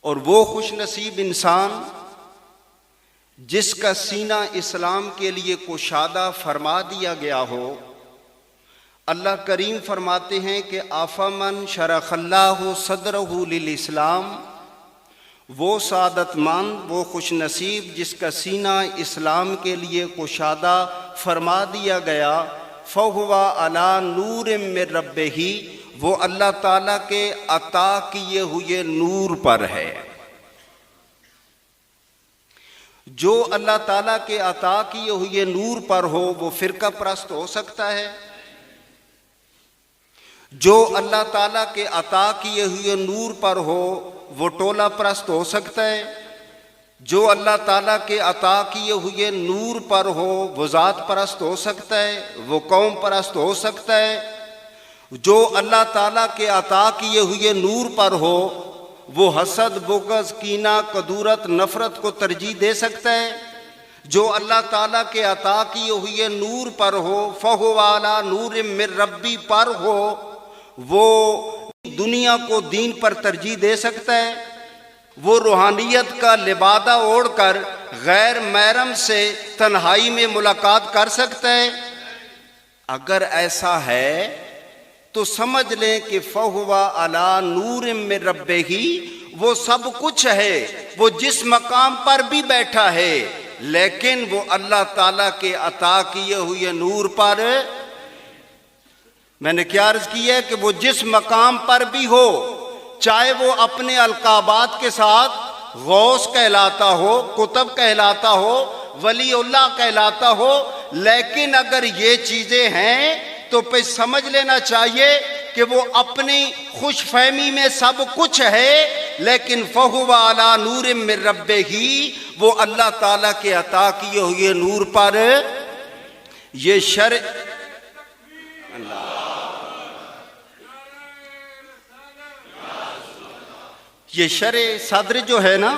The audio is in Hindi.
और वो खुश नसीब इंसान जिसका सीना इस्लाम के लिए कुशादा फरमा दिया गया हो। अल्लाह करीम फरमाते हैं कि आफमन शरखल्लाहु सदरहु लिल इस्लाम, वो सादतमंद, वो खुश नसीब जिसका सीना इस्लाम के लिए कुशादा फरमा दिया गया। फहुवा अला नूर मिन रब्बिही, वो अल्लाह ताला के अता किए हुए नूर पर है। जो अल्लाह ताला के अता किए हुए नूर पर हो वो फिरका परस्त हो सकता है। जो अल्लाह ताला के अता किए हुए नूर पर हो वो टोला परस्त हो सकता है। जो अल्लाह ताला के अता किए हुए नूर पर हो वो ज़ात परस्त हो सकता है, वो कौम परस्त हो सकता है। जो अल्लाह ताला के अता किए हुए नूर पर हो वो हसद, बुग़्ज़, कीना, कदूरत, नफ़रत को तरजीह दे सकता है। जो अल्लाह ताला के अता किए हुए नूर पर हो, फ़हुवा अला नूर मिन रब्बी पर हो, वो दुनिया को दीन पर तरजीह दे सकता है। वो रूहानियत का लिबादा ओढ़कर गैर महरम से तन्हाई में मुलाकात कर सकता है। अगर ऐसा है तो समझ लें कि फ़हुवा अला नूर मिन रब्बिही, वो सब कुछ है। वो जिस मकाम पर भी बैठा है लेकिन वो अल्लाह ताला के अता किए हुए नूर पर। मैंने क्या अर्ज किया है कि वो जिस मकाम पर भी हो, चाहे वो अपने अलकाबात के साथ गौस कहलाता हो, कुतुब कहलाता हो, वलीउल्लाह कहलाता हो, लेकिन अगर ये चीज़ें हैं तो फिर समझ लेना चाहिए कि वो अपनी खुशफहमी में सब कुछ है, लेकिन फ़हुवा अला नूर मिन रब्बिही, वो अल्लाह ताला के अता किए हुए नूर पर। ये शर सद्र जो है ना,